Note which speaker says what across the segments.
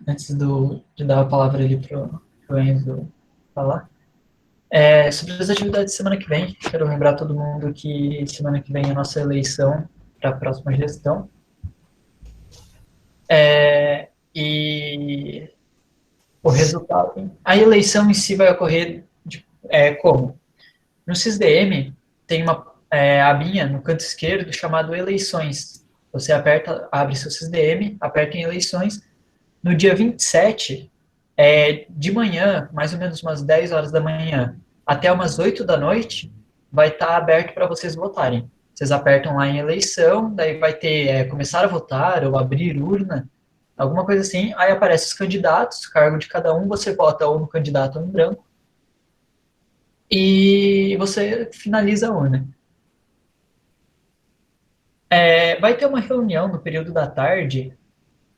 Speaker 1: antes de dar a palavra ali pro Enzo falar. Sobre as atividades de semana que vem, quero lembrar todo mundo que semana que vem é a nossa eleição para a próxima gestão. E o resultado. A eleição em si vai ocorrer como? No SysDM tem uma abinha no canto esquerdo chamado Eleições. Você aperta, abre seu SysDM, aperta em Eleições. No dia 27, de manhã, mais ou menos umas 10 horas da manhã, até umas 8 da noite, vai estar aberto para vocês votarem. Vocês apertam lá em eleição, daí vai ter começar a votar ou abrir urna, alguma coisa assim. Aí aparece os candidatos, cargo de cada um, você vota ou no candidato ou no branco, e você finaliza a urna. Vai ter uma reunião no período da tarde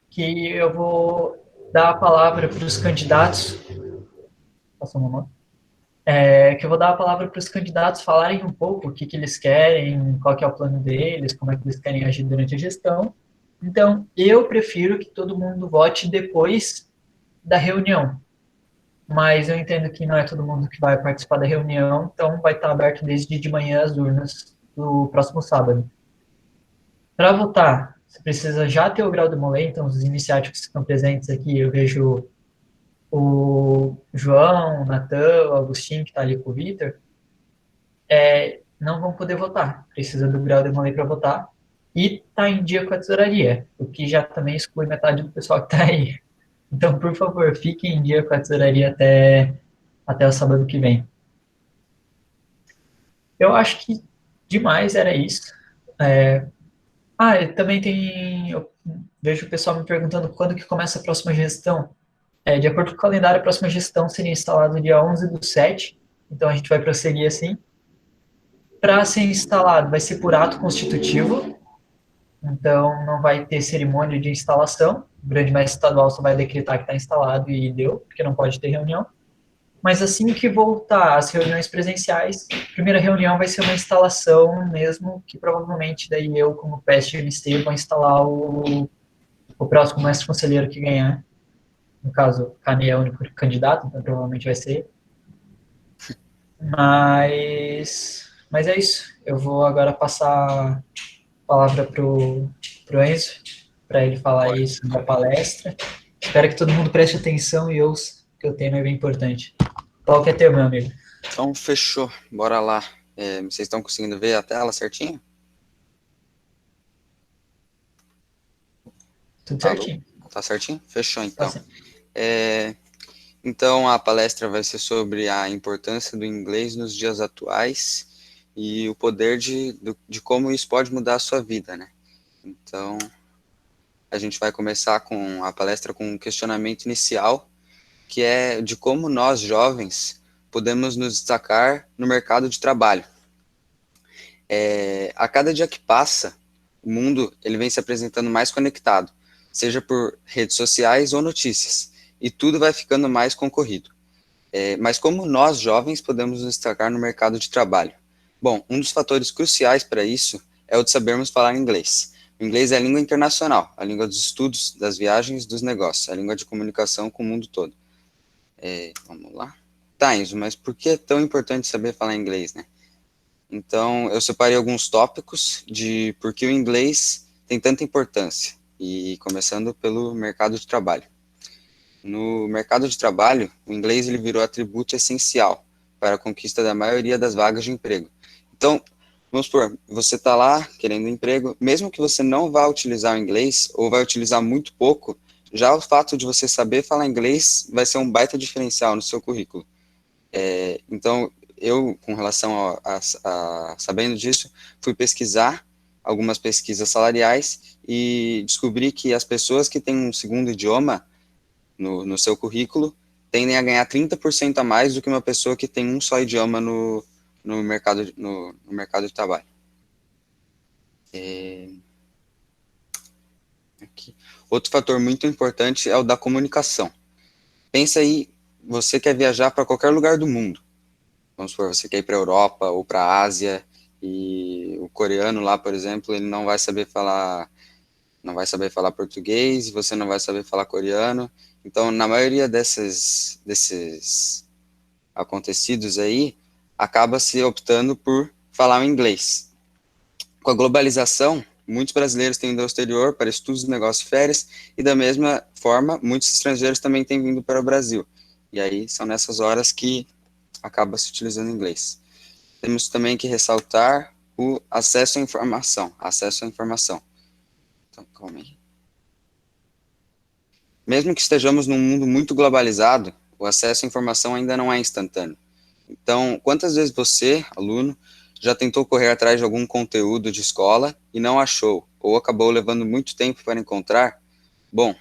Speaker 1: que eu vou dar a palavra para os candidatos. Passou uma mão. Que eu vou dar a palavra para os candidatos falarem um pouco o que, que eles querem, qual que é o plano deles, como é que eles querem agir durante a gestão. Então, eu prefiro que todo mundo vote depois da reunião, mas eu entendo que não é todo mundo que vai participar da reunião, então vai estar aberto desde de manhã as urnas do próximo sábado. Para votar, você precisa já ter o grau de Molay, então os iniciáticos que estão presentes aqui, eu vejo o João, o Natan, o Agostinho, que está ali com o Vitor, não vão poder votar. Precisa do grau de Molay para votar. E está em dia com a tesouraria, o que já também exclui metade do pessoal que está aí. Então, por favor, fiquem em dia com a tesouraria até o sábado que vem. Eu acho que demais era isso. E também tem. Eu vejo o pessoal me perguntando quando que começa a próxima gestão. De acordo com o calendário, a próxima gestão seria instalada dia 11/7. Então a gente vai prosseguir assim. Para ser instalado, vai ser por ato constitutivo. Então não vai ter cerimônia de instalação. O grande mestre estadual só vai decretar que está instalado e deu, porque não pode ter reunião. Mas assim que voltar às reuniões presenciais, a primeira reunião vai ser uma instalação mesmo, que provavelmente daí eu, como PES de MST, vou instalar o próximo mestre conselheiro que ganhar. No caso, Cane é o único candidato, então provavelmente vai ser. Mas é isso. Eu vou agora passar a palavra pro Enzo, para ele falar
Speaker 2: Pode.
Speaker 1: aí sobre a palestra. Espero que todo mundo preste atenção e ouça, que o tema é bem importante. Qual que é teu, meu amigo?
Speaker 2: Então, fechou. Bora lá. Vocês estão conseguindo ver a tela certinho?
Speaker 1: Tudo
Speaker 2: Alô?
Speaker 1: certinho.
Speaker 2: Tá certinho? Fechou,
Speaker 1: Tá
Speaker 2: então.
Speaker 1: sim.
Speaker 2: Então, a palestra vai ser sobre a importância do inglês nos dias atuais e o poder de como isso pode mudar a sua vida, né? Então, a gente vai começar com a palestra com um questionamento inicial, que é de como nós, jovens, podemos nos destacar no mercado de trabalho. A cada dia que passa, o mundo ele vem se apresentando mais conectado, seja por redes sociais ou notícias, e tudo vai ficando mais concorrido. Mas como nós, jovens, podemos nos destacar no mercado de trabalho? Bom, um dos fatores cruciais para isso é o de sabermos falar inglês. O inglês é a língua internacional, a língua dos estudos, das viagens, dos negócios, a língua de comunicação com o mundo todo. Vamos lá. Tá, Enzo, mas por que é tão importante saber falar inglês, né? Então, eu separei alguns tópicos de por que o inglês tem tanta importância, e começando pelo mercado de trabalho. No mercado de trabalho, o inglês ele virou atributo essencial para a conquista da maioria das vagas de emprego. Então, vamos supor, você está lá querendo um emprego, mesmo que você não vá utilizar o inglês, ou vai utilizar muito pouco, já o fato de você saber falar inglês vai ser um baita diferencial no seu currículo. Então, eu, com relação a sabendo disso, fui pesquisar algumas pesquisas salariais e descobri que as pessoas que têm um segundo idioma no seu currículo tendem a ganhar 30% a mais do que uma pessoa que tem um só idioma no mercado de trabalho. Aqui. Outro fator muito importante é o da comunicação. Pensa aí, você quer viajar para qualquer lugar do mundo. Vamos supor, você quer ir para a Europa ou para a Ásia, e o coreano lá, por exemplo, ele não vai saber falar não vai saber falar português, você não vai saber falar coreano. Então, na maioria desses acontecidos aí, acaba se optando por falar o inglês. Com a globalização, muitos brasileiros têm ido ao exterior para estudos, negócios e férias, e da mesma forma, muitos estrangeiros também têm vindo para o Brasil. E aí são nessas horas que acaba se utilizando o inglês. Temos também que ressaltar o acesso à informação. Acesso à informação. Então, calma aí. Mesmo que estejamos num mundo muito globalizado, o acesso à informação ainda não é instantâneo. Então, quantas vezes você, aluno, já tentou correr atrás de algum conteúdo de escola e não achou, ou acabou levando muito tempo para encontrar? Bom,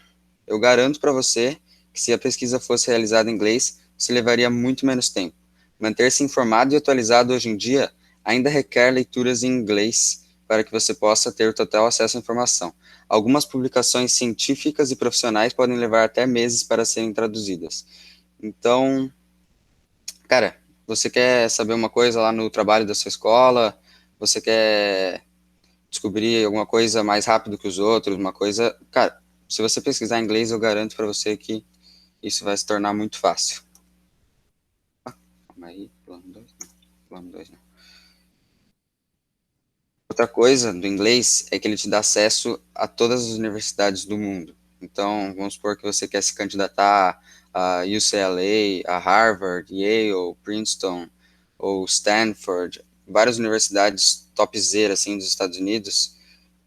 Speaker 2: eu garanto para você que se a pesquisa fosse realizada em inglês, você levaria muito menos tempo. Manter-se informado e atualizado hoje em dia ainda requer leituras em inglês para que você possa ter total acesso à informação. Algumas publicações científicas e profissionais podem levar até meses para serem traduzidas. Então, cara, você quer saber uma coisa lá no trabalho da sua escola? Você quer descobrir alguma coisa mais rápido que os outros? Uma coisa. Cara, se você pesquisar em inglês, eu garanto para você que isso vai se tornar muito fácil. Calma aí, plano 2, não. Plano 2 não. Outra coisa do inglês é que ele te dá acesso a todas as universidades do mundo. Então, vamos supor que você quer se candidatar a UCLA, a Harvard, Yale, Princeton ou Stanford, várias universidades topzera assim dos Estados Unidos.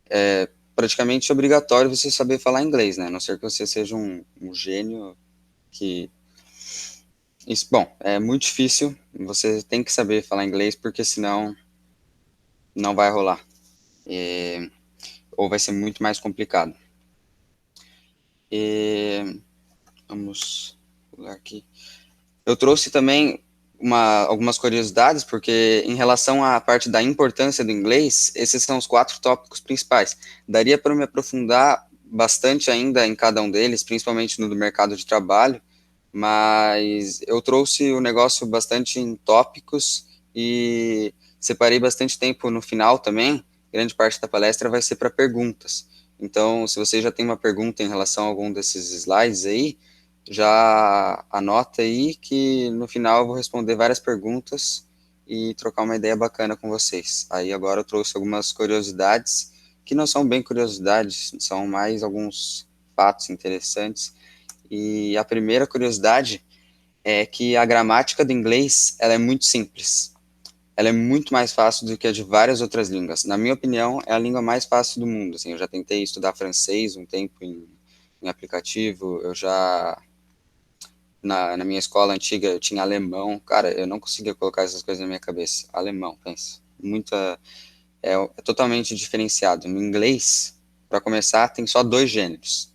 Speaker 2: É praticamente obrigatório você saber falar inglês, né? A não ser que você seja um gênio que isso, bom, é muito difícil. Você tem que saber falar inglês porque senão não vai rolar. É, ou vai ser muito mais complicado. E, vamos pular aqui. Eu trouxe também algumas curiosidades, porque em relação à parte da importância do inglês, esses são os 4 tópicos principais. Daria para me aprofundar bastante ainda em cada um deles, principalmente no do mercado de trabalho, mas eu trouxe o negócio bastante em tópicos e separei bastante tempo no final também. Grande parte da palestra vai ser para perguntas. Então, se você já tem uma pergunta em relação a algum desses slides aí, já anota aí que no final eu vou responder várias perguntas e trocar uma ideia bacana com vocês. Aí agora eu trouxe algumas curiosidades, que não são bem curiosidades, são mais alguns fatos interessantes. E a primeira curiosidade é que a gramática do inglês, ela é muito simples. Ela é muito mais fácil do que a de várias outras línguas. Na minha opinião, é a língua mais fácil do mundo. Assim, eu já tentei estudar francês um tempo em aplicativo, eu já na minha escola antiga eu tinha alemão, cara, eu não conseguia colocar essas coisas na minha cabeça. Alemão, pensa. É totalmente diferenciado. No inglês, para começar, tem só 2 gêneros.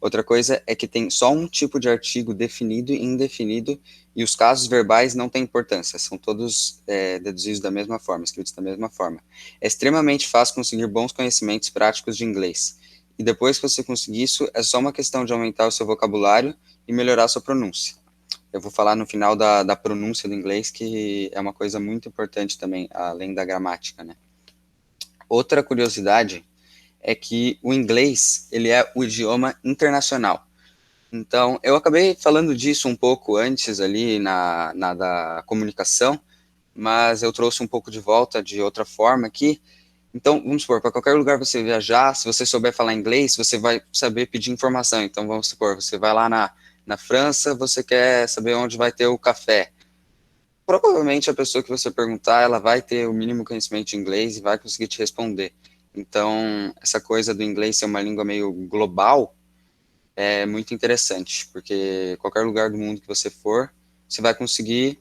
Speaker 2: Outra coisa é que tem só um tipo de artigo definido e indefinido, e os casos verbais não têm importância, são todos deduzidos da mesma forma, escritos da mesma forma. É extremamente fácil conseguir bons conhecimentos práticos de inglês. E depois que você conseguir isso, é só uma questão de aumentar o seu vocabulário e melhorar a sua pronúncia. Eu vou falar no final da pronúncia do inglês, que é uma coisa muito importante também, além da gramática, né? Outra curiosidade é que o inglês, ele é o idioma internacional. Então, eu acabei falando disso um pouco antes ali na da comunicação, mas eu trouxe um pouco de volta de outra forma aqui. Então, vamos supor, para qualquer lugar você viajar, se você souber falar inglês, você vai saber pedir informação. Então, vamos supor, você vai lá na França, você quer saber onde vai ter o café. Provavelmente a pessoa que você perguntar, ela vai ter o mínimo conhecimento de inglês e vai conseguir te responder. Então, essa coisa do inglês ser uma língua meio global é muito interessante, porque qualquer lugar do mundo que você for, você vai conseguir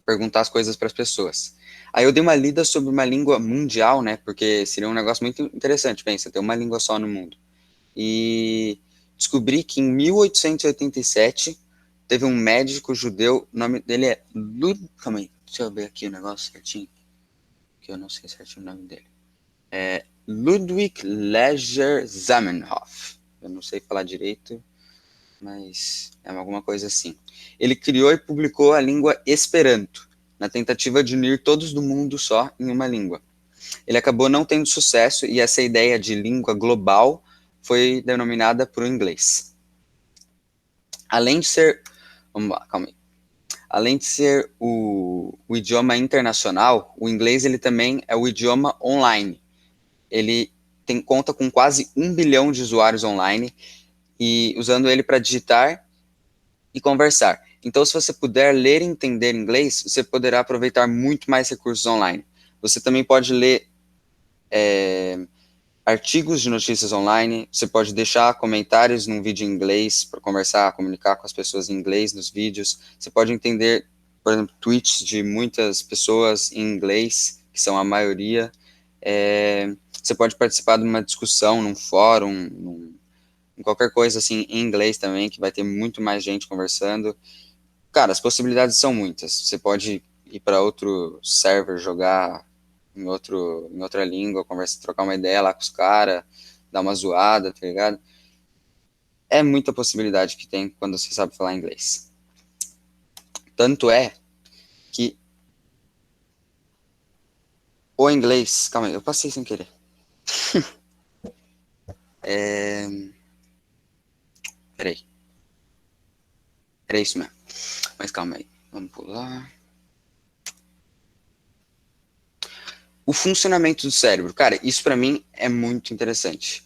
Speaker 2: perguntar as coisas para as pessoas. Aí eu dei uma lida sobre uma língua mundial, né? Porque seria um negócio muito interessante, pensa, ter uma língua só no mundo. E descobri que em 1887 teve um médico judeu, o nome dele é Calma aí, deixa eu ver aqui o negócio certinho, que eu não sei certinho o nome dele. É Ludwig Leger Zamenhof. Eu não sei falar direito, mas é alguma coisa assim. Ele criou e publicou a língua Esperanto, na tentativa de unir todos do mundo só em uma língua. ele acabou não tendo sucesso e essa ideia de língua global foi denominada por inglês. Além de ser, vamos lá, calma aí. Além de ser o idioma internacional, o inglês ele também é o idioma online. Ele conta com quase 1 bilhão de usuários online e usando ele para digitar e conversar. Então, se você puder ler e entender inglês, você poderá aproveitar muito mais recursos online. Você também pode ler artigos de notícias online, você pode deixar comentários num vídeo em inglês para conversar, comunicar com as pessoas em inglês nos vídeos, você pode entender, por exemplo, tweets de muitas pessoas em inglês, que são a maioria, você pode participar de uma discussão num fórum, em qualquer coisa assim em inglês também, que vai ter muito mais gente conversando. Cara, as possibilidades são muitas, você pode ir para outro server, jogar em outra língua, conversa, trocar uma ideia lá com os caras, dar uma zoada, tá ligado? É muita possibilidade que tem quando você sabe falar inglês. Tanto é que o inglês... Calma aí, eu passei sem querer. Peraí. Era isso mesmo. Mas calma aí. Vamos pular. O funcionamento do cérebro. Cara, isso para mim é muito interessante.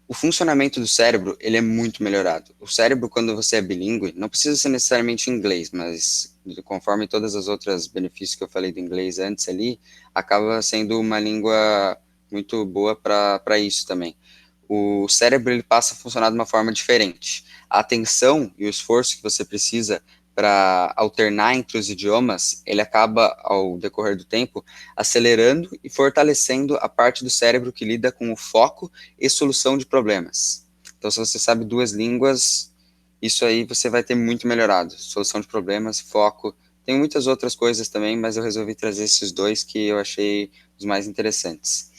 Speaker 2: O funcionamento do cérebro, ele é muito melhorado. O cérebro, quando você é bilíngue, não precisa ser necessariamente em inglês, mas conforme todas as outras benefícios que eu falei do inglês antes ali, acaba sendo uma língua muito boa para isso também. O cérebro, ele passa a funcionar de uma forma diferente. A atenção e o esforço que você precisa para alternar entre os idiomas, ele acaba, ao decorrer do tempo, acelerando e fortalecendo a parte do cérebro que lida com o foco e solução de problemas. Então, se você sabe 2 línguas, isso aí você vai ter muito melhorado. Solução de problemas, foco. Tem muitas outras coisas também, mas eu resolvi trazer esses 2 que eu achei os mais interessantes.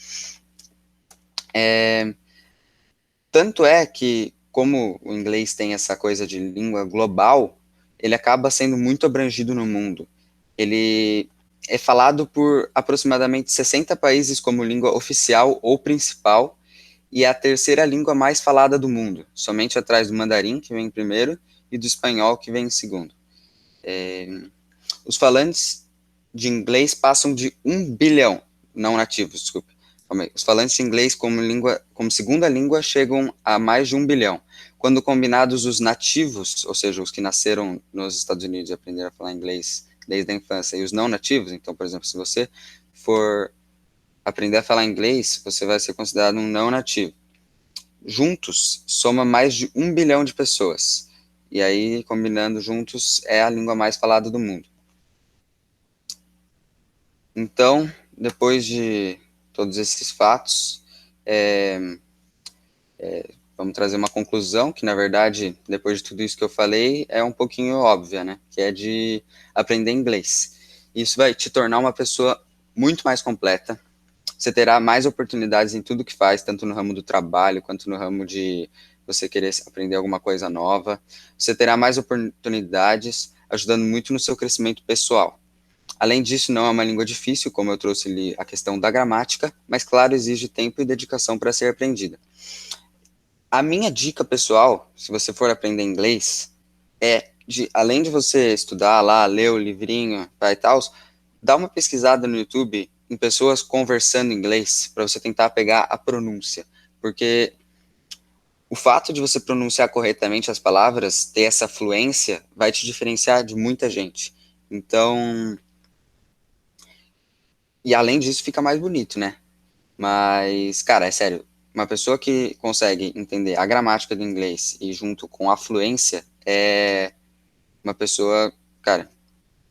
Speaker 2: Tanto é que, como o inglês tem essa coisa de língua global, ele acaba sendo muito abrangido no mundo. Ele é falado por aproximadamente 60 países como língua oficial ou principal, e é a terceira língua mais falada do mundo, somente atrás do mandarim, que vem em primeiro, e do espanhol, que vem em segundo. Os falantes de inglês passam de 1 bilhão, não nativos, desculpe. Os falantes de inglês como segunda língua chegam a mais de 1 bilhão. Quando combinados os nativos, ou seja, os que nasceram nos Estados Unidos e aprenderam a falar inglês desde a infância, e os não nativos, então, por exemplo, se você for aprender a falar inglês, você vai ser considerado um não nativo. Juntos, soma mais de 1 bilhão de pessoas. E aí, combinando juntos, é a língua mais falada do mundo. Então, depois de todos esses fatos, vamos trazer uma conclusão que, na verdade, depois de tudo isso que eu falei, é um pouquinho óbvia, né? Que é de aprender inglês. Isso vai te tornar uma pessoa muito mais completa. Você terá mais oportunidades em tudo que faz, tanto no ramo do trabalho, quanto no ramo de você querer aprender alguma coisa nova. Você terá mais oportunidades, ajudando muito no seu crescimento pessoal. Além disso, não é uma língua difícil, como eu trouxe ali a questão da gramática, mas, claro, exige tempo e dedicação para ser aprendida. A minha dica pessoal, se você for aprender inglês, além de você estudar lá, ler o livrinho e tal, dá uma pesquisada no YouTube em pessoas conversando inglês, para você tentar pegar a pronúncia, porque o fato de você pronunciar corretamente as palavras, ter essa fluência, vai te diferenciar de muita gente. Então, e além disso, fica mais bonito, né? Mas, cara, é sério, uma pessoa que consegue entender a gramática do inglês e junto com a fluência é uma pessoa, cara,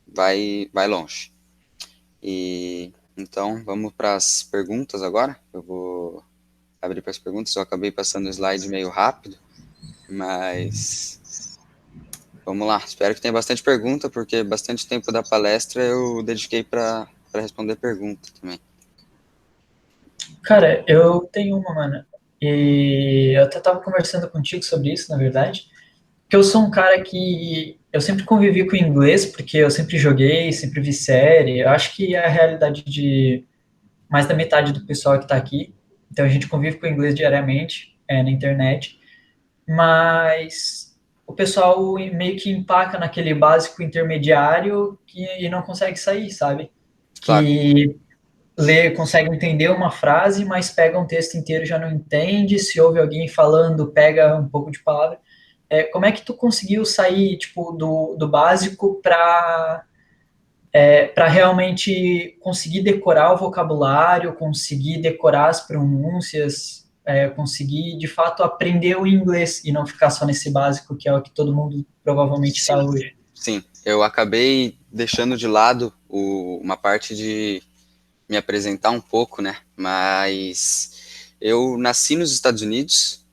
Speaker 2: vai longe. E então, vamos para as perguntas agora. Eu vou abrir para as perguntas. Eu acabei passando o slide meio rápido, mas vamos lá. Espero que tenha bastante pergunta, porque bastante tempo da palestra eu dediquei para responder pergunta também.
Speaker 1: Cara, eu tenho uma, mano. E eu até tava conversando contigo sobre isso, na verdade. Que eu sou um cara que eu sempre convivi com inglês, porque eu sempre joguei, sempre vi série. Eu acho que é a realidade mais da metade do pessoal que está aqui, então a gente convive com o inglês diariamente, na internet, mas o pessoal meio que empaca naquele básico intermediário e não consegue sair, sabe?
Speaker 2: Claro.
Speaker 1: Que lê, consegue entender uma frase, mas pega um texto inteiro e já não entende. Se ouve alguém falando, pega um pouco de palavra. Como é que tu conseguiu sair, tipo, do básico para realmente conseguir decorar o vocabulário, conseguir decorar as pronúncias, conseguir, de fato, aprender o inglês e não ficar só nesse básico que é o que todo mundo provavelmente está
Speaker 2: Sim,
Speaker 1: hoje?
Speaker 2: sim. Eu acabei deixando de lado uma parte de me apresentar um pouco, né? Mas eu nasci nos Estados Unidos,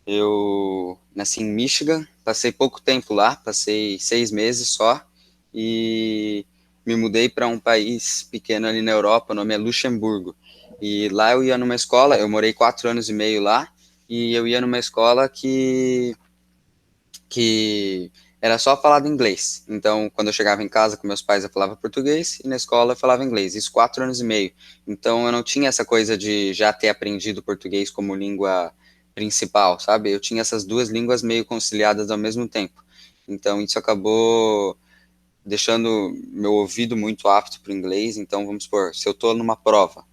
Speaker 2: eu nasci em Michigan, passei pouco tempo lá, passei 6 meses só, e me mudei para um país pequeno ali na Europa, o nome é Luxemburgo. E lá eu ia numa escola, eu morei 4 anos e meio lá, e eu ia numa escola que era só falado inglês. Então, quando eu chegava em casa com meus pais, eu falava português e na escola eu falava inglês. Isso 4 anos e meio. Então, eu não tinha essa coisa de já ter aprendido português como língua principal, sabe? Eu tinha essas duas línguas meio conciliadas ao mesmo tempo. Então, isso acabou deixando meu ouvido muito apto para o inglês. Então, vamos supor, se eu estou numa prova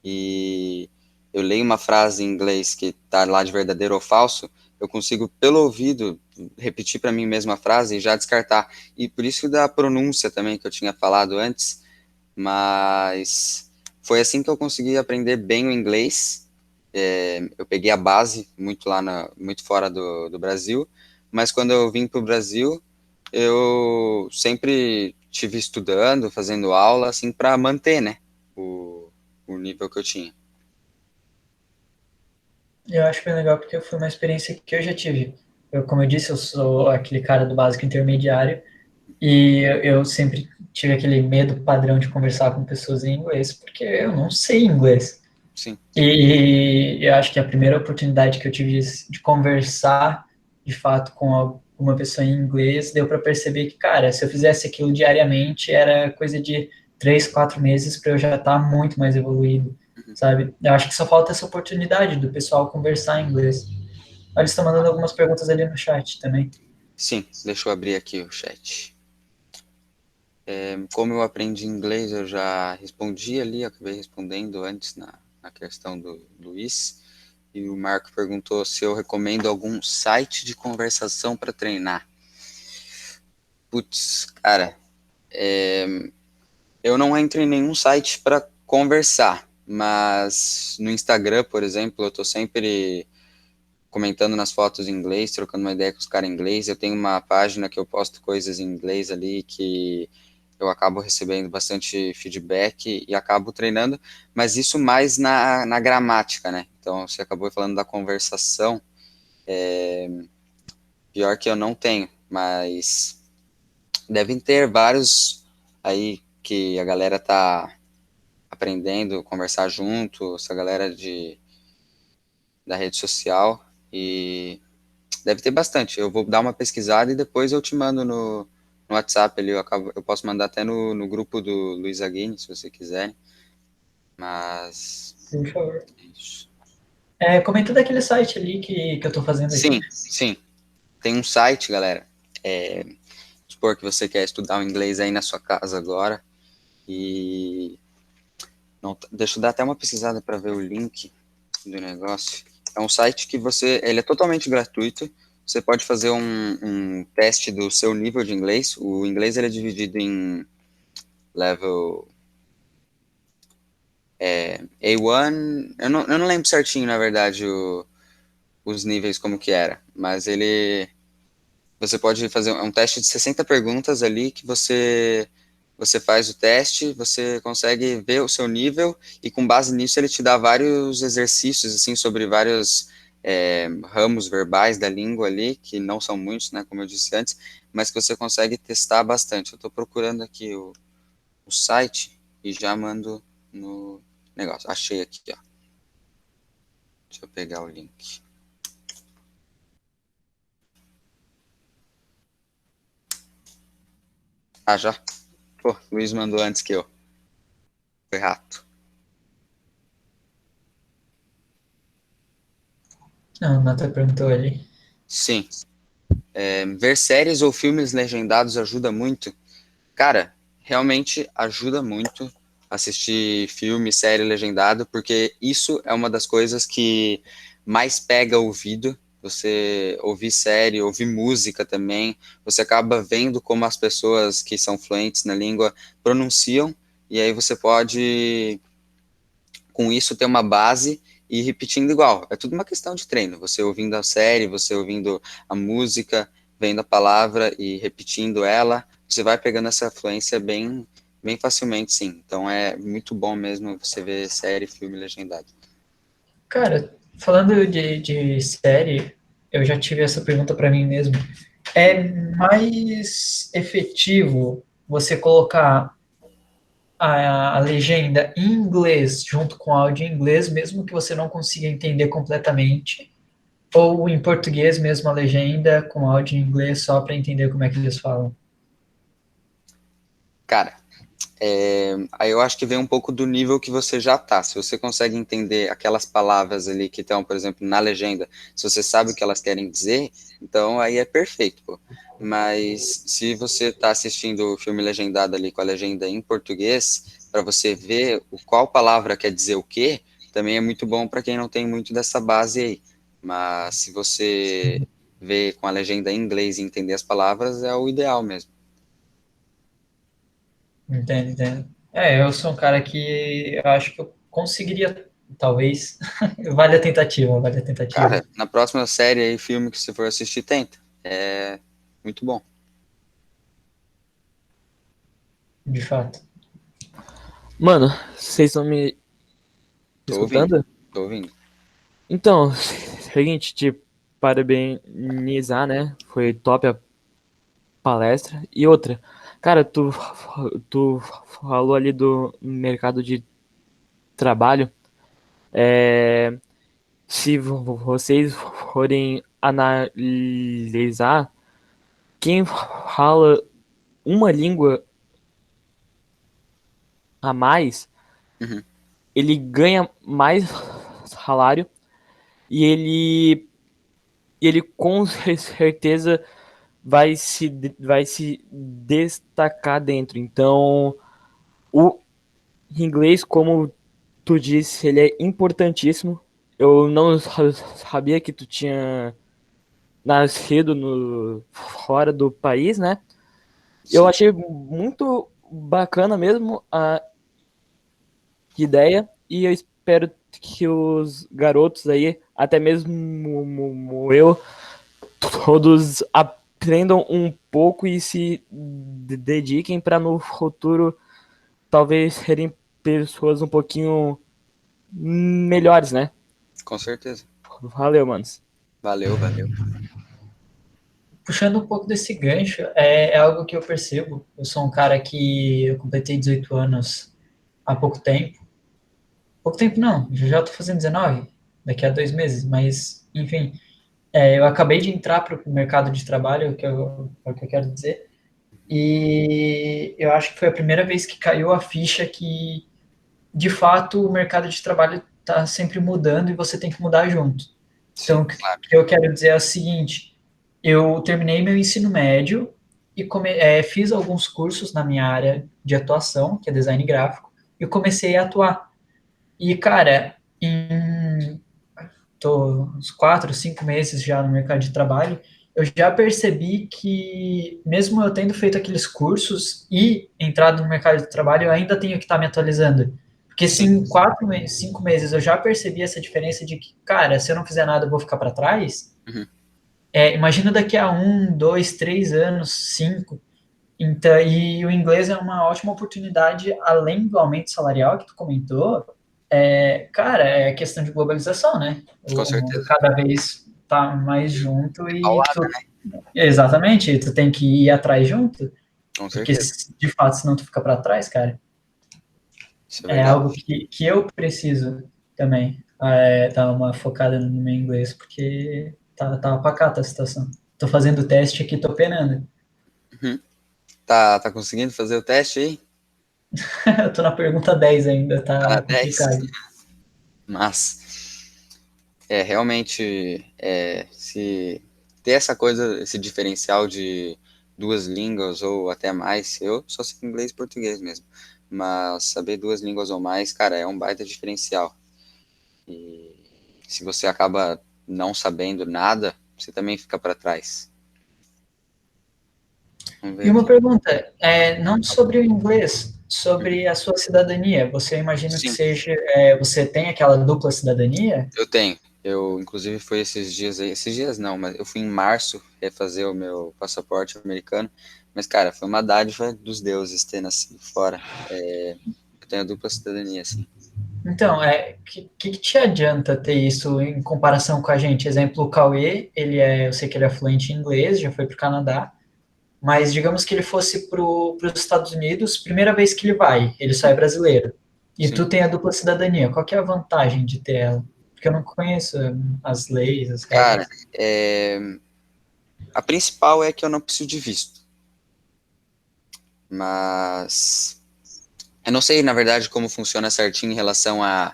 Speaker 2: e eu leio uma frase em inglês que está lá de verdadeiro ou falso, eu consigo, pelo ouvido, repetir para mim mesma a frase e já descartar. E por isso da pronúncia também que eu tinha falado antes, mas foi assim que eu consegui aprender bem o inglês. Eu peguei a base muito muito fora do Brasil, mas quando eu vim para o Brasil, eu sempre tive estudando, fazendo aula, assim, para manter, né, o nível que eu tinha.
Speaker 1: Eu acho bem legal porque foi uma experiência que eu já tive. Como eu disse, eu sou aquele cara do básico intermediário e eu sempre tive aquele medo padrão de conversar com pessoas em inglês porque eu não sei inglês.
Speaker 2: Sim,
Speaker 1: E eu acho que a primeira oportunidade que eu tive de conversar de fato com alguma pessoa em inglês deu para perceber que, cara, se eu fizesse aquilo diariamente era coisa de 3, 4 meses para eu já estar muito mais evoluído, sabe? Eu acho que só falta essa oportunidade do pessoal conversar em inglês. Olha, eles estão mandando algumas perguntas ali no chat também.
Speaker 2: sim, deixa eu abrir aqui o chat. Como eu aprendi inglês, eu já respondi ali, acabei respondendo antes na questão do Luiz. E o Marco perguntou se eu recomendo algum site de conversação para treinar. Putz, cara, eu não entro em nenhum site para conversar, mas no Instagram, por exemplo, eu tô sempre comentando nas fotos em inglês, trocando uma ideia com os caras em inglês. Eu tenho uma página que eu posto coisas em inglês ali que eu acabo recebendo bastante feedback e acabo treinando, mas isso mais na gramática, né? Então, você acabou falando da conversação, pior que eu não tenho, mas devem ter vários aí que a galera tá aprendendo, conversar junto, essa galera da rede social, e deve ter bastante. Eu vou dar uma pesquisada e depois eu te mando no WhatsApp ali. Eu posso mandar até no grupo do Luiz Aguini, se você quiser. Mas.
Speaker 1: Por favor.
Speaker 2: É isso.
Speaker 1: Comenta daquele site ali que eu tô fazendo aqui.
Speaker 2: Sim, sim. Tem um site, galera. Supor que você quer estudar o inglês aí na sua casa agora. E. Não, deixa eu dar até uma pesquisada para ver o link do negócio. É um site que ele é totalmente gratuito. Você pode fazer um teste do seu nível de inglês. O inglês ele é dividido em level A1. Eu não lembro certinho, na verdade, os níveis como que era, mas você pode fazer um teste de 60 perguntas ali que você faz o teste, você consegue ver o seu nível e com base nisso ele te dá vários exercícios assim sobre vários ramos verbais da língua ali, que não são muitos, né, como eu disse antes, mas que você consegue testar bastante. Eu estou procurando aqui o site e já mando no negócio. Achei aqui, ó. Deixa eu pegar o link. Ah, já? Pô, o Luiz mandou antes que eu. Foi rato.
Speaker 1: Não, a Nata perguntou ali.
Speaker 2: Sim. Ver séries ou filmes legendados ajuda muito. Cara, realmente ajuda muito assistir filme, série legendado, porque isso é uma das coisas que mais pega o ouvido. Você ouvir série, ouvir música também, você acaba vendo como as pessoas que são fluentes na língua pronunciam, e aí você pode, com isso, ter uma base e ir repetindo igual. É tudo uma questão de treino. Você ouvindo a série, você ouvindo a música, vendo a palavra e repetindo ela, você vai pegando essa fluência bem facilmente, sim. Então é muito bom mesmo você ver série, filme legendado.
Speaker 1: Cara, falando de série, eu já tive essa pergunta para mim mesmo. É mais efetivo você colocar a legenda em inglês junto com o áudio em inglês, mesmo que você não consiga entender completamente, ou em português mesmo a legenda com áudio em inglês só para entender como é que eles falam?
Speaker 2: Cara, aí eu acho que vem um pouco do nível que você já tá. Se você consegue entender aquelas palavras ali que estão, por exemplo, na legenda, se você sabe o que elas querem dizer, então aí é perfeito, pô. Mas se você tá assistindo o filme legendado ali com a legenda em português, para você ver qual palavra quer dizer o quê, também é muito bom para quem não tem muito dessa base aí. Mas se você vê com a legenda em inglês e entender as palavras, é o ideal mesmo.
Speaker 1: Entende, entende? É, eu sou um cara que eu acho que eu conseguiria, talvez. Vale a tentativa, vale a tentativa,
Speaker 2: Cara, na próxima série aí, filme que você for assistir, tenta. É muito bom.
Speaker 1: de fato.
Speaker 3: Mano, vocês estão me
Speaker 2: Tô ouvindo,
Speaker 3: escutando?
Speaker 2: tô ouvindo.
Speaker 3: Então, seguinte, te parabenizar, né? Foi top a palestra. E outra, cara, tu falou ali do mercado de trabalho. É, se vocês forem analisar, quem fala uma língua a mais,
Speaker 2: Uhum,
Speaker 3: ele ganha mais salário e ele com certeza vai se destacar dentro. Então, o inglês, como tu disse, ele é importantíssimo. Eu não sabia que tu tinha nascido no fora do país, né? Eu
Speaker 2: sim,
Speaker 3: achei muito bacana mesmo a ideia e eu espero que os garotos aí, até mesmo eu, todos aprendam um pouco e se dediquem para no futuro talvez serem pessoas um pouquinho melhores, né?
Speaker 2: com certeza.
Speaker 3: Valeu, manos.
Speaker 2: Valeu, valeu.
Speaker 1: Puxando um pouco desse gancho, é algo que eu percebo. Eu sou um cara que eu completei 18 anos há pouco tempo. Pouco tempo não, já estou fazendo 19, daqui a 2 meses, mas, enfim, eu acabei de entrar para o mercado de trabalho, é o que eu quero dizer, e eu acho que foi a primeira vez que caiu a ficha que, de fato, o mercado de trabalho está sempre mudando e você tem que mudar junto. Então,
Speaker 2: Sim,
Speaker 1: o que
Speaker 2: claro.
Speaker 1: eu quero dizer é o seguinte: eu terminei meu ensino médio e fiz alguns cursos na minha área de atuação, que é design gráfico, e comecei a atuar. E, cara, tô uns 4, 5 meses já no mercado de trabalho, eu já percebi que, mesmo eu tendo feito aqueles cursos e entrado no mercado de trabalho, eu ainda tenho que estar me atualizando. Porque se
Speaker 2: Sim,
Speaker 1: em 4, 5 meses eu já percebi essa diferença de que, cara, se eu não fizer nada eu vou ficar para trás,
Speaker 2: uhum,
Speaker 1: imagina daqui a 1, 2, 3 anos, 5. Então, e o inglês é uma ótima oportunidade, além do aumento salarial que tu comentou, cara, é questão de globalização, né?
Speaker 2: com
Speaker 1: O mundo
Speaker 2: certeza.
Speaker 1: cada vez tá mais junto e
Speaker 2: Paulada,
Speaker 1: tu, exatamente, tu tem que ir atrás junto,
Speaker 2: com
Speaker 1: porque
Speaker 2: certeza.
Speaker 1: de fato, senão tu fica para trás, cara.
Speaker 2: Isso é
Speaker 1: É
Speaker 2: verdade.
Speaker 1: algo que eu preciso também, dar uma focada no meu inglês, porque tá pacata a situação. Tô fazendo o teste aqui, tô penando.
Speaker 2: Uhum. Tá conseguindo fazer o teste aí?
Speaker 1: Eu tô na pergunta 10 ainda,
Speaker 2: Tá na
Speaker 1: tá
Speaker 2: 10.
Speaker 1: complicado.
Speaker 2: Mas, Realmente, se ter essa coisa, esse diferencial de duas línguas ou até mais, eu só sei inglês e português mesmo, mas saber duas línguas ou mais, cara, é um baita diferencial. E se você acaba não sabendo nada, você também fica para trás. Vamos ver
Speaker 1: E uma
Speaker 2: aqui.
Speaker 1: pergunta, não sobre o inglês, sobre a sua cidadania. Você imagina que
Speaker 2: Sim,
Speaker 1: seja, você tem aquela dupla cidadania?
Speaker 2: eu tenho. Eu, inclusive, fui esses dias aí. Esses dias não, mas eu fui em março refazer o meu passaporte americano. Mas, cara, foi uma dádiva dos deuses ter nascido fora. Eu tenho a dupla cidadania, assim.
Speaker 1: Então, que te adianta ter isso em comparação com a gente? Exemplo, o Cauê, eu sei que ele é fluente em inglês, já foi para o Canadá, mas digamos que ele fosse para os Estados Unidos, primeira vez que ele vai, ele só é brasileiro. E
Speaker 2: Sim.
Speaker 1: tu tem a dupla cidadania. Qual que é a vantagem de ter ela? Porque eu não conheço as leis, as
Speaker 2: Cara,
Speaker 1: regras.
Speaker 2: a principal é que eu não preciso de visto. Mas eu não sei, na verdade, como funciona certinho em relação a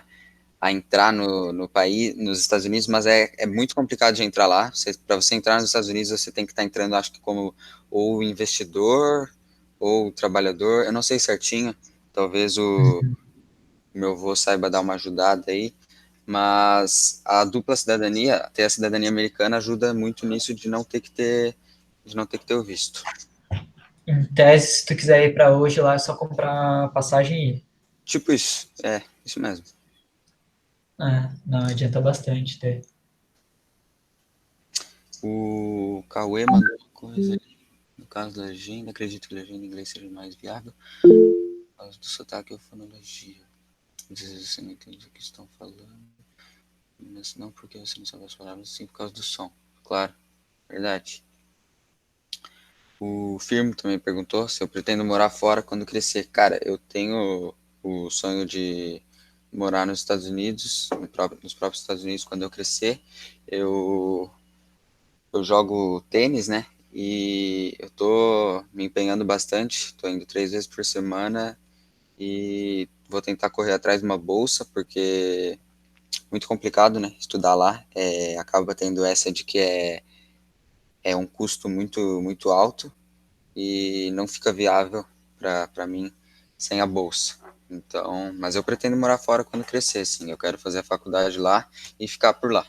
Speaker 2: entrar no país, nos Estados Unidos, mas é muito complicado de entrar lá. Para você entrar nos Estados Unidos, você tem que estar entrando, acho que como ou investidor ou trabalhador. Eu não sei certinho. Talvez o meu avô saiba dar uma ajudada aí. Mas a dupla cidadania, ter a cidadania americana ajuda muito nisso de não ter que ter o visto.
Speaker 1: Em tese, se tu quiser ir para hoje lá, é só comprar passagem e ir.
Speaker 2: Tipo isso, isso mesmo.
Speaker 1: Não adianta bastante ter.
Speaker 2: O Cauê mandou uma coisa ali. No caso da legenda, acredito que a legenda em inglês seja mais viável. Por causa do sotaque ou fonologia. Às vezes você não entende o que estão falando. Mas não porque você não sabe as palavras, sim por causa do som. Claro, verdade. O Firmo também perguntou se eu pretendo morar fora quando crescer. Cara, eu tenho o sonho de morar nos Estados Unidos, nos próprios Estados Unidos, quando eu crescer. Eu, eu jogo tênis, né? E eu tô me empenhando bastante. Tô indo 3 vezes por semana e vou tentar correr atrás de uma bolsa, porque muito complicado, né? Estudar lá. Acaba tendo essa de que é um custo muito alto e não fica viável para mim sem a bolsa. Então, mas eu pretendo morar fora quando crescer, sim. Eu quero fazer a faculdade lá e ficar por lá.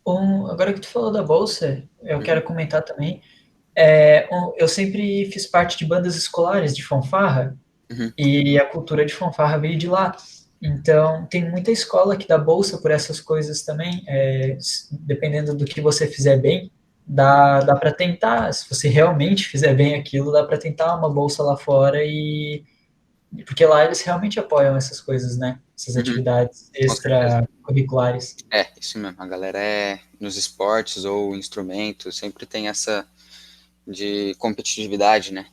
Speaker 1: Agora que tu falou da bolsa, eu
Speaker 2: Uhum,
Speaker 1: quero comentar também. Eu sempre fiz parte de bandas escolares de fanfarra
Speaker 2: uhum,
Speaker 1: e a cultura de fanfarra veio de lá. Então, tem muita escola que dá bolsa por essas coisas também. Dependendo do que você fizer bem, dá para tentar. Se você realmente fizer bem aquilo, dá para tentar uma bolsa lá fora porque lá eles realmente apoiam essas coisas, né? Essas
Speaker 2: uhum,
Speaker 1: atividades
Speaker 2: com certeza.
Speaker 1: extracurriculares.
Speaker 2: Isso mesmo. A galera nos esportes ou instrumentos, sempre tem essa de competitividade, né?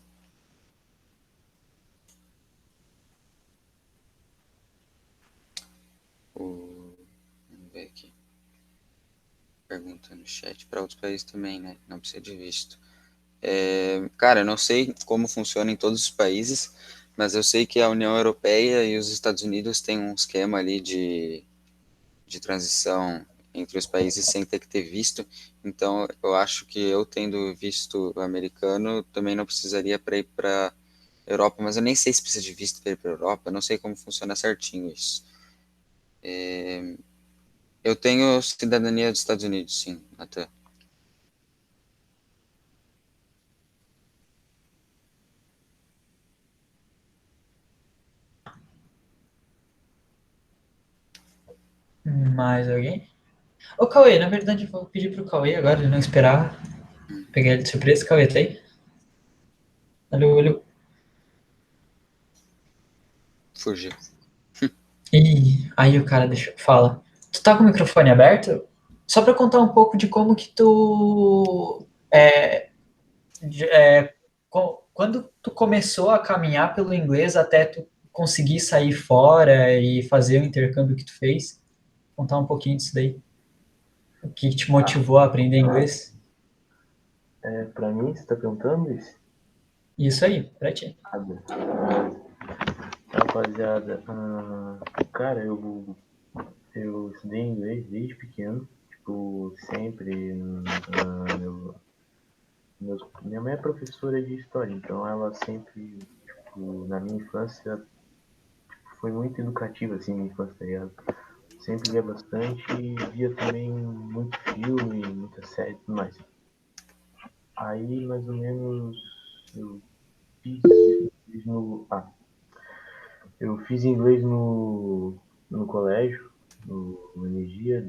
Speaker 2: Vamos ver aqui. Pergunta no chat para outros países também, né? Não precisa de visto. Cara, eu não sei como funciona em todos os países, mas eu sei que a União Europeia e os Estados Unidos têm um esquema ali de transição entre os países sem ter que ter visto. Então, eu acho que eu tendo visto americano também não precisaria para ir para Europa, mas eu nem sei se precisa de visto para ir para Europa. Eu não sei como funciona certinho isso. Eu tenho cidadania dos Estados Unidos, sim, até.
Speaker 1: Mais alguém? Ô, Cauê, na verdade, eu vou pedir pro Cauê agora, ele não esperar. Pegar ele de surpresa. Cauê, tá aí? Alô, alô.
Speaker 2: Fugiu.
Speaker 1: Ih, aí o cara fala. Tu tá com o microfone aberto? Só pra contar um pouco de como que tu. Quando tu começou a caminhar pelo inglês até tu conseguir sair fora e fazer o intercâmbio que tu fez. Contar um pouquinho disso daí. O que te motivou a aprender inglês?
Speaker 4: Pra mim, você tá perguntando isso?
Speaker 1: Isso aí, pra ti.
Speaker 4: Rapaziada, cara, Eu estudei inglês desde pequeno, tipo, sempre. Minha mãe é professora de história, então ela sempre, tipo, na minha infância, foi muito educativa, assim, minha infância, tá ligado? Sempre lia bastante e via também muito filme, muita série e tudo mais. Aí, mais ou menos, eu fiz no. Eu fiz inglês no colégio, no Energia,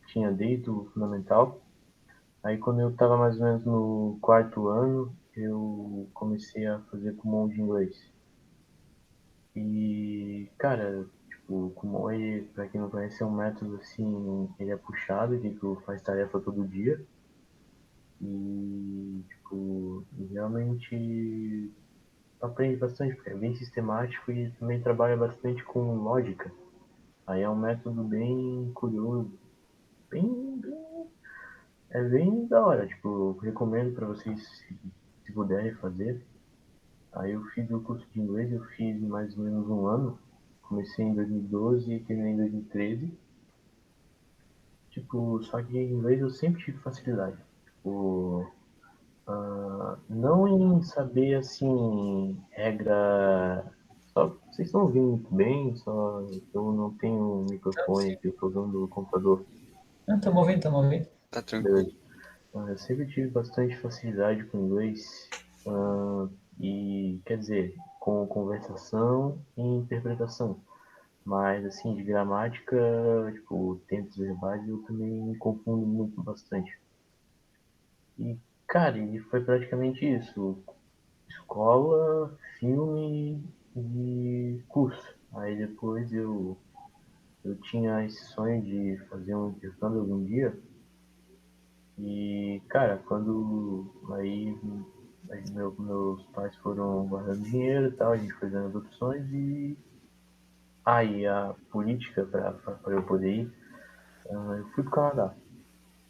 Speaker 4: tinha desde o fundamental. Aí quando eu tava mais ou menos no quarto ano, eu comecei a fazer Kumon de inglês. E, cara, tipo, o Kumon, ele, pra quem não conhece, é um método assim, ele é puxado, que tu faz tarefa todo dia. E, tipo, realmente aprende bastante, porque é bem sistemático e também trabalha bastante com lógica. Aí é um método bem curioso, é bem da hora, tipo, eu recomendo para vocês se puderem fazer. Aí eu fiz o curso de inglês, eu fiz em mais ou menos um ano. Comecei em 2012 e terminei em 2013. Tipo, só que em inglês eu sempre tive facilidade. Tipo, não em saber, assim, regra. Só, vocês estão ouvindo muito bem, só eu não tenho
Speaker 1: Então,
Speaker 4: microfone
Speaker 1: sim.
Speaker 4: aqui, eu tô usando o computador.
Speaker 1: Não, estamos ouvindo, estamos ouvindo.
Speaker 2: Tá tranquilo.
Speaker 4: Beleza. Eu sempre tive bastante facilidade com inglês. E, quer dizer, com conversação e interpretação. Mas, assim, de gramática, tipo, tempos verbais, eu também me confundo muito bastante. E, cara, e foi praticamente isso. Escola, filme e curso. Aí depois eu tinha esse sonho de fazer um intercâmbio algum dia. E, cara, meus pais foram guardando dinheiro e tal, a gente foi dando as opções e aí a política para eu poder ir, eu fui pro Canadá.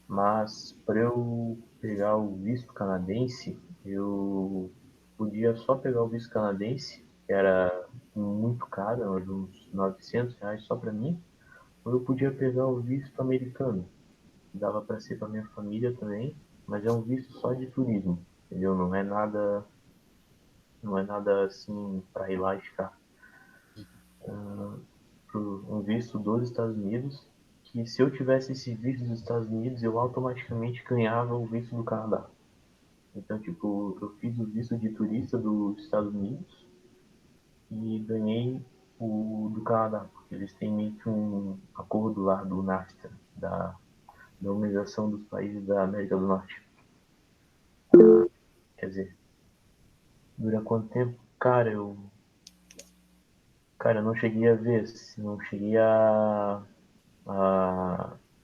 Speaker 4: Mas para eu pegar o visto canadense, eu podia só pegar o visto canadense, que era muito caro, era uns R$ 900 só para mim, ou eu podia pegar o visto americano. Dava para ser para minha família também, mas é um visto só de turismo, entendeu? Não é nada assim para ir lá e ficar. Um visto dos Estados Unidos, que se eu tivesse esse visto dos Estados Unidos, eu automaticamente ganhava o visto do Canadá. Então, tipo, eu fiz o visto de turista dos Estados Unidos e ganhei o do Canadá, porque eles têm meio que um acordo lá do NAFTA, da Organização dos Países da América do Norte. Quer dizer, dura quanto tempo? Cara, eu não cheguei a ver, não cheguei a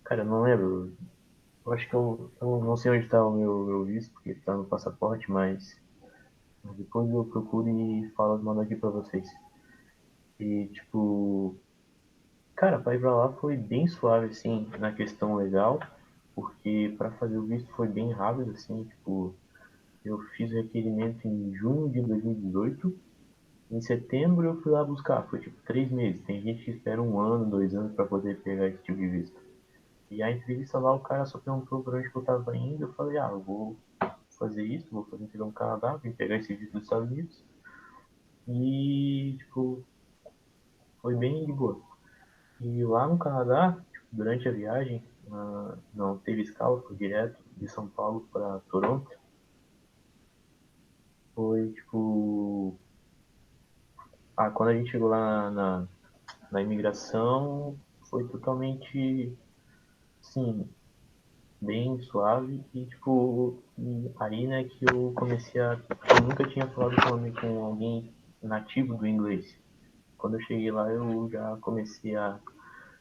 Speaker 4: cara, eu não lembro. Eu acho que eu não sei onde está o meu visto, porque está no passaporte, mas depois eu procuro e mando aqui para vocês. E, tipo, cara, para ir pra lá foi bem suave, assim, na questão legal, porque para fazer o visto foi bem rápido, assim, tipo, eu fiz o requerimento em junho de 2018, em setembro eu fui lá buscar, foi tipo 3 meses. Tem gente que espera um ano, 2 anos para poder pegar esse tipo de visto. E a entrevista lá, o cara só perguntou pra onde que eu tava indo, eu falei, eu vou fazer isso, vou fazer entregar no Canadá, vim pegar esse visto dos Estados Unidos. E, tipo, foi bem de boa. E lá no Canadá, tipo, durante a viagem, não teve escala, foi direto de São Paulo para Toronto. Foi tipo. Quando a gente chegou lá na imigração, foi totalmente, sim, bem suave. E tipo, aí né que eu comecei a. Eu nunca tinha falado com alguém nativo do inglês. Quando eu cheguei lá, eu já comecei a.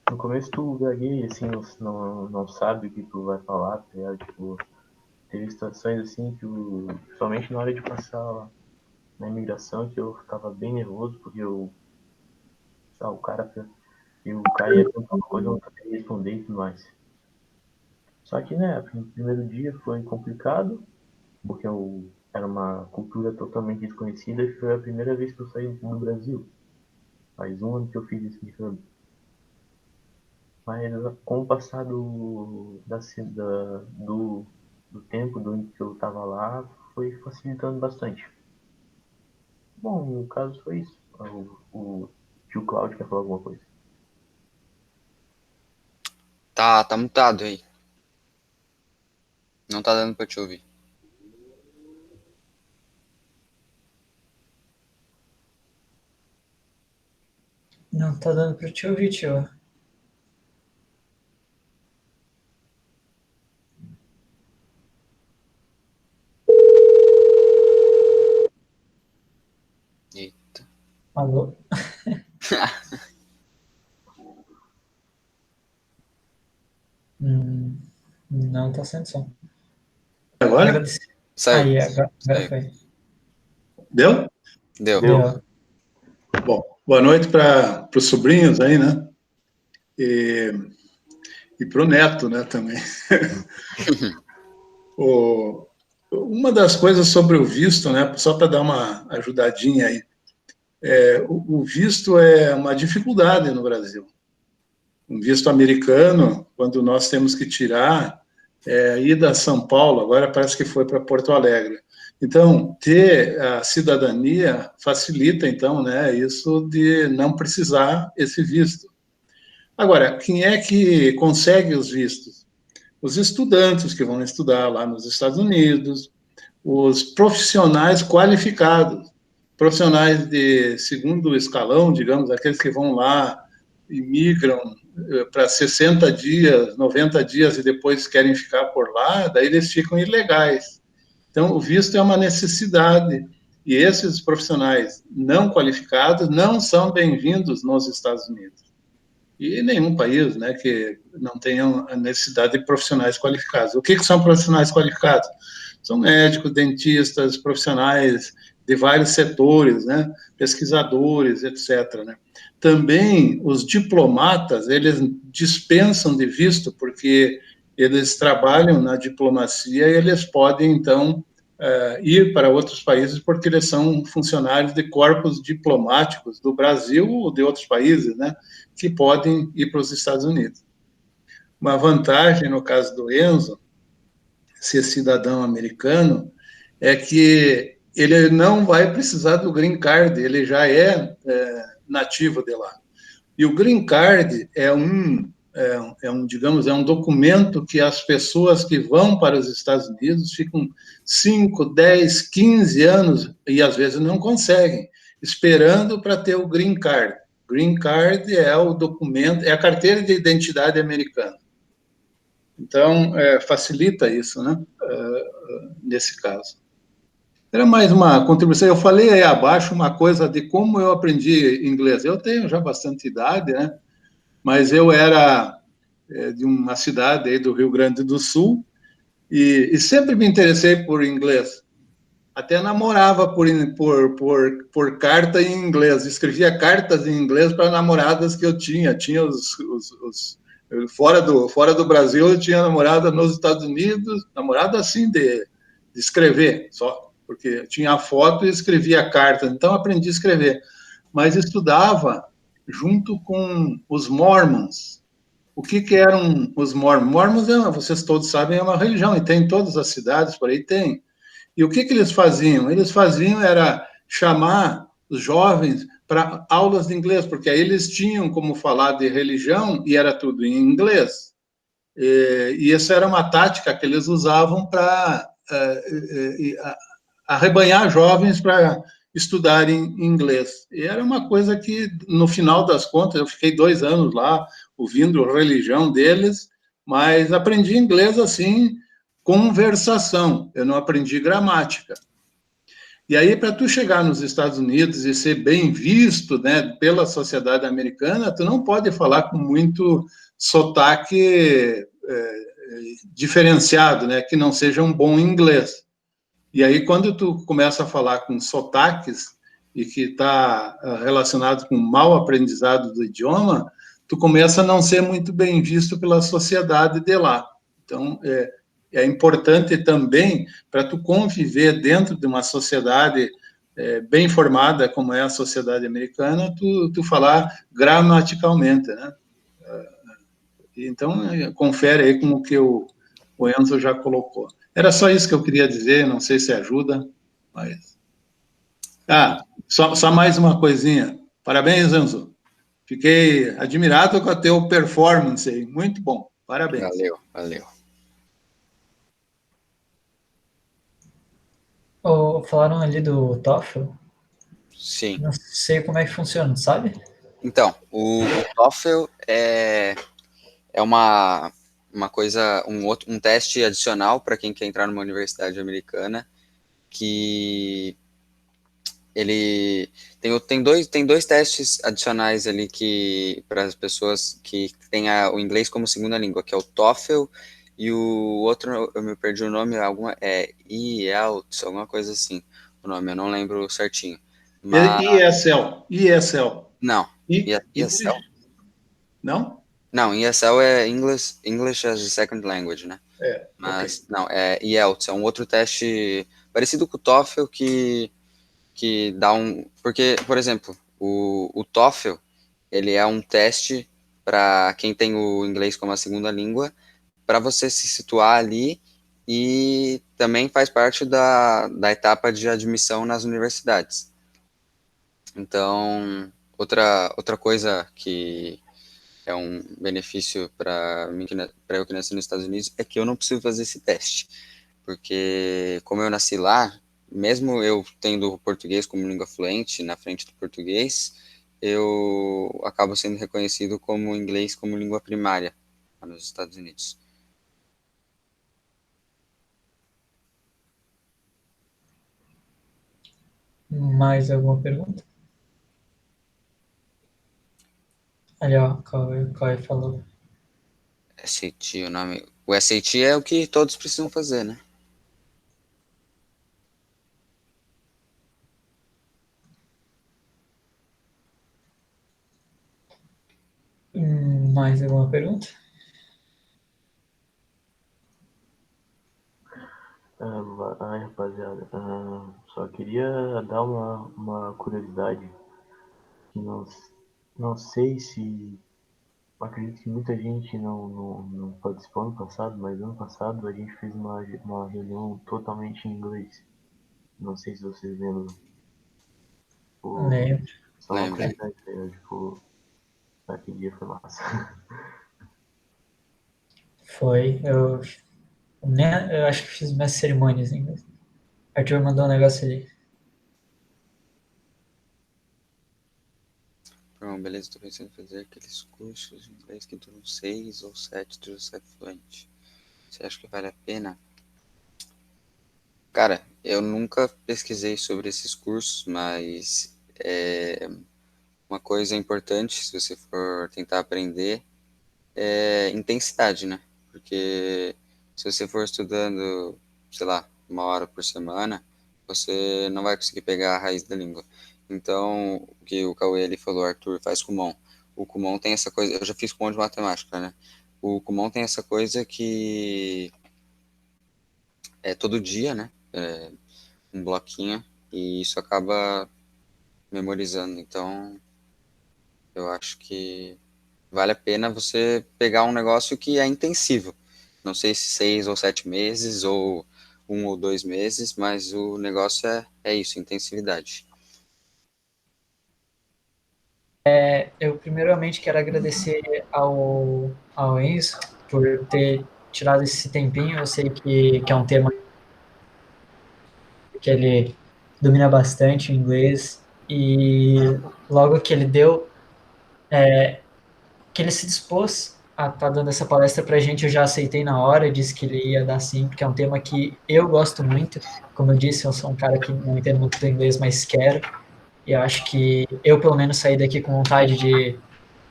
Speaker 4: No começo tu gagueia, assim, não sabe o que tu vai falar, tá ligado? Tipo, teve situações assim que principalmente na hora de passar lá na imigração, que eu ficava bem nervoso, porque o cara ia perguntar uma coisa, eu não sabia responder e tudo mais. Só que, né, o primeiro dia foi complicado, porque era uma cultura totalmente desconhecida e foi a primeira vez que eu saí do Brasil. Faz um ano que eu fiz esse intercâmbio. Mas com o passar do tempo que eu estava lá, foi facilitando bastante. Bom, no caso foi isso. O tio Cláudio quer falar alguma coisa.
Speaker 2: Tá mutado aí. Não tá dando pra te ouvir.
Speaker 1: Não tá dando para te ouvir, tio.
Speaker 2: Eita.
Speaker 1: Alô? Não tá sendo som.
Speaker 5: Agora?
Speaker 1: Agradecer.
Speaker 2: Saiu.
Speaker 1: Aí, agora
Speaker 2: Saiu.
Speaker 1: foi.
Speaker 5: Deu?
Speaker 2: Deu.
Speaker 1: Deu.
Speaker 5: Bom, boa noite para os sobrinhos aí, né? E para o neto, né, também. Uma das coisas sobre o visto, né, só para dar uma ajudadinha aí, o visto é uma dificuldade no Brasil. Um visto americano, quando nós temos que tirar, a ida a São Paulo, agora parece que foi para Porto Alegre. Então, ter a cidadania facilita, então, né, isso de não precisar esse visto. Agora, quem é que consegue os vistos? Os estudantes que vão estudar lá nos Estados Unidos, os profissionais qualificados, profissionais de segundo escalão, digamos, aqueles que vão lá e migram para 60 dias, 90 dias e depois querem ficar por lá, daí eles ficam ilegais. Então, o visto é uma necessidade. E esses profissionais não qualificados não são bem-vindos nos Estados Unidos. E nenhum país, né, que não tenha a necessidade de profissionais qualificados. O que são profissionais qualificados? São médicos, dentistas, profissionais de vários setores, né, pesquisadores, etc. Né. Também os diplomatas, eles dispensam de visto, porque eles trabalham na diplomacia e eles podem, então, ir para outros países porque eles são funcionários de corpos diplomáticos do Brasil ou de outros países, né, que podem ir para os Estados Unidos. Uma vantagem, no caso do Enzo, ser cidadão americano, é que ele não vai precisar do green card, ele já é nativo de lá. E o green card digamos, é um documento que as pessoas que vão para os Estados Unidos ficam 5, 10, 15 anos e às vezes não conseguem, esperando para ter o green card. Green card é o documento, é a carteira de identidade americana. Então, facilita isso, né? Nesse caso. Era mais uma contribuição. Eu falei aí abaixo uma coisa de como eu aprendi inglês. Eu tenho já bastante idade, né? Mas eu era de uma cidade aí do Rio Grande do Sul e sempre me interessei por inglês. Até namorava por carta em inglês, escrevia cartas em inglês para namoradas que eu tinha. Tinha fora do Brasil, eu tinha namorada nos Estados Unidos, namorada assim de escrever só, porque tinha a foto e escrevia cartas. Então aprendi a escrever, mas estudava junto com os Mormons. O que eram os Mormons? Mormons, vocês todos sabem, é uma religião, e tem em todas as cidades, por aí tem. E o que eles faziam? Eles faziam era chamar os jovens para aulas de inglês, porque aí eles tinham como falar de religião e era tudo em inglês. E essa era uma tática que eles usavam para arrebanhar jovens para estudarem inglês. E era uma coisa que, no final das contas, eu fiquei 2 anos lá ouvindo a religião deles, mas aprendi inglês assim, conversação, eu não aprendi gramática. E aí, para tu chegar nos Estados Unidos e ser bem visto, né, pela sociedade americana, tu não pode falar com muito sotaque diferenciado, né, que não seja um bom inglês. E aí, quando tu começa a falar com sotaques e que está relacionado com mau aprendizado do idioma, tu começa a não ser muito bem visto pela sociedade de lá. Então, é importante também, para tu conviver dentro de uma sociedade bem formada, como é a sociedade americana, tu falar gramaticalmente, né? Então, confere aí com o que o Enzo já colocou. Era só isso que eu queria dizer, não sei se ajuda, mas... só mais uma coisinha. Parabéns, Enzo. Fiquei admirado com a teu performance aí. Muito bom. Parabéns.
Speaker 2: Valeu, valeu.
Speaker 1: Falaram ali do TOEFL,
Speaker 2: Sim.
Speaker 1: não sei como é que funciona, sabe?
Speaker 2: Então, o TOEFL é uma coisa, um teste adicional para quem quer entrar numa universidade americana, que ele tem dois testes adicionais ali que para as pessoas que têm o inglês como segunda língua, que é o TOEFL, e o outro, eu me perdi o nome, IELTS, alguma coisa assim, o nome, eu não lembro certinho. Mas,
Speaker 5: ESL.
Speaker 2: não, ESL?
Speaker 5: Não?
Speaker 2: Não, ESL é English as a Second Language, né? Mas,
Speaker 5: ok.
Speaker 2: não, é IELTS, é um outro teste parecido com o TOEFL que dá porque, por exemplo, o TOEFL, ele é um teste para quem tem o inglês como a segunda língua, para você se situar ali, e também faz parte da etapa de admissão nas universidades. Então, outra coisa que é um benefício para mim, para eu que nasci nos Estados Unidos, é que eu não preciso fazer esse teste, porque como eu nasci lá, mesmo eu tendo o português como língua fluente na frente do português, eu acabo sendo reconhecido como inglês como língua primária lá nos Estados Unidos.
Speaker 1: Mais alguma pergunta? Ali, ó, Cauê falou.
Speaker 2: SAT, o nome. O SAT é o que todos precisam fazer, né?
Speaker 1: Mais alguma pergunta?
Speaker 4: Rapaziada, só queria dar uma curiosidade que não sei se acredito que muita gente não participou ano passado, mas ano passado a gente fez uma reunião totalmente em inglês. Não sei se vocês lembram. Tipo,
Speaker 1: Lembro.
Speaker 4: só uma
Speaker 2: Lembra?
Speaker 4: curiosidade, né? Tipo, aquele dia foi massa.
Speaker 1: Foi. Eu acho que fiz minhas cerimônias em inglês. Arthur mandou um negócio ali.
Speaker 2: Bom, beleza, estou pensando em fazer aqueles cursos de inglês que duram 6 ou 7 do ser fluente. Você acha que vale a pena? Cara, eu nunca pesquisei sobre esses cursos, mas uma coisa importante, se você for tentar aprender, é intensidade, né? Porque se você for estudando, sei lá, 1 hora por semana, você não vai conseguir pegar a raiz da língua. Então, o que o Cauê ele falou, Arthur, faz Kumon. O Kumon tem essa coisa, eu já fiz Kumon de matemática, né? O Kumon tem essa coisa que é todo dia, né? Um bloquinho, e isso acaba memorizando. Então, eu acho que vale a pena você pegar um negócio que é intensivo. Não sei se 6 ou 7 meses, ou 1 ou 2 meses, mas o negócio é isso, intensividade.
Speaker 1: Eu primeiramente quero agradecer ao Enzo por ter tirado esse tempinho. Eu sei que é um tema que ele domina bastante o inglês, e logo que ele deu, que ele se dispôs a estar dando essa palestra para a gente, eu já aceitei na hora, disse que ele ia dar sim, porque é um tema que eu gosto muito. Como eu disse, eu sou um cara que não entendo muito do inglês, mas quero, e eu acho que eu, pelo menos, saí daqui com vontade de,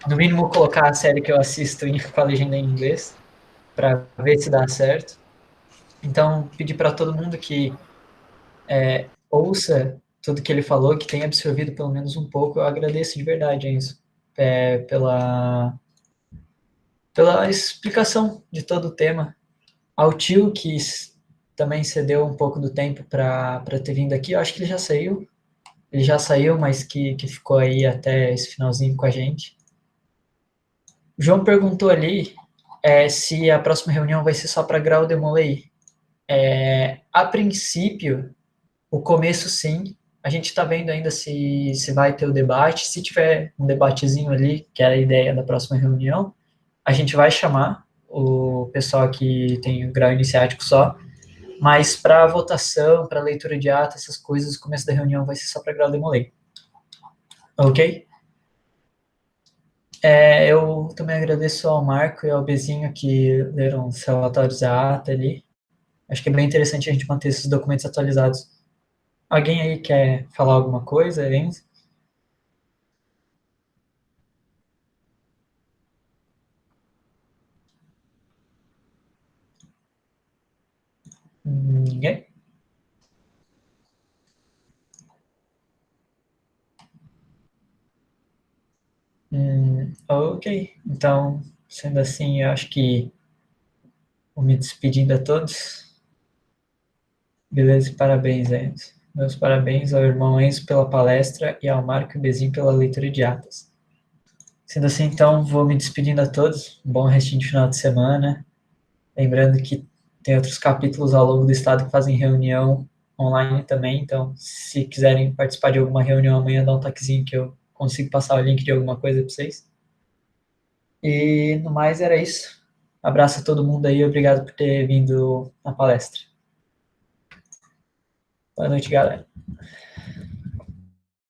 Speaker 1: no mínimo, colocar a série que eu assisto com a legenda em inglês, para ver se dá certo. Então, pedir para todo mundo que ouça tudo que ele falou, que tenha absorvido pelo menos um pouco. Eu agradeço de verdade, Enzo, pela explicação de todo o tema. Ao tio, que também cedeu um pouco do tempo para ter vindo aqui, eu acho que ele já saiu. Ele já saiu, mas que ficou aí até esse finalzinho com a gente. O João perguntou ali se a próxima reunião vai ser só para Grau Demolei. A princípio, o começo sim, a gente está vendo ainda se vai ter o debate, se tiver um debatezinho ali, que é a ideia da próxima reunião, a gente vai chamar o pessoal que tem o grau iniciático só, mas para votação, para leitura de ata, essas coisas, o começo da reunião vai ser só para grau Demolei. Ok? Eu também agradeço ao Marco e ao Bezinho que leram os relatórios da ata ali. Acho que é bem interessante a gente manter esses documentos atualizados. Alguém aí quer falar alguma coisa, Enzo? Ninguém? Ok. Então, sendo assim, eu acho que vou me despedindo a todos. Beleza? Parabéns, Enzo. Meus parabéns ao irmão Enzo pela palestra e ao Marco e Bezinho pela leitura de atas. Sendo assim, então, vou me despedindo a todos. Um bom restinho de final de semana. Lembrando que tem outros capítulos ao longo do estado que fazem reunião online também, então se quiserem participar de alguma reunião amanhã, dá um toquezinho que eu consigo passar o link de alguma coisa para vocês. E no mais era isso. Abraço a todo mundo aí, obrigado por ter vindo na palestra. Boa noite, galera.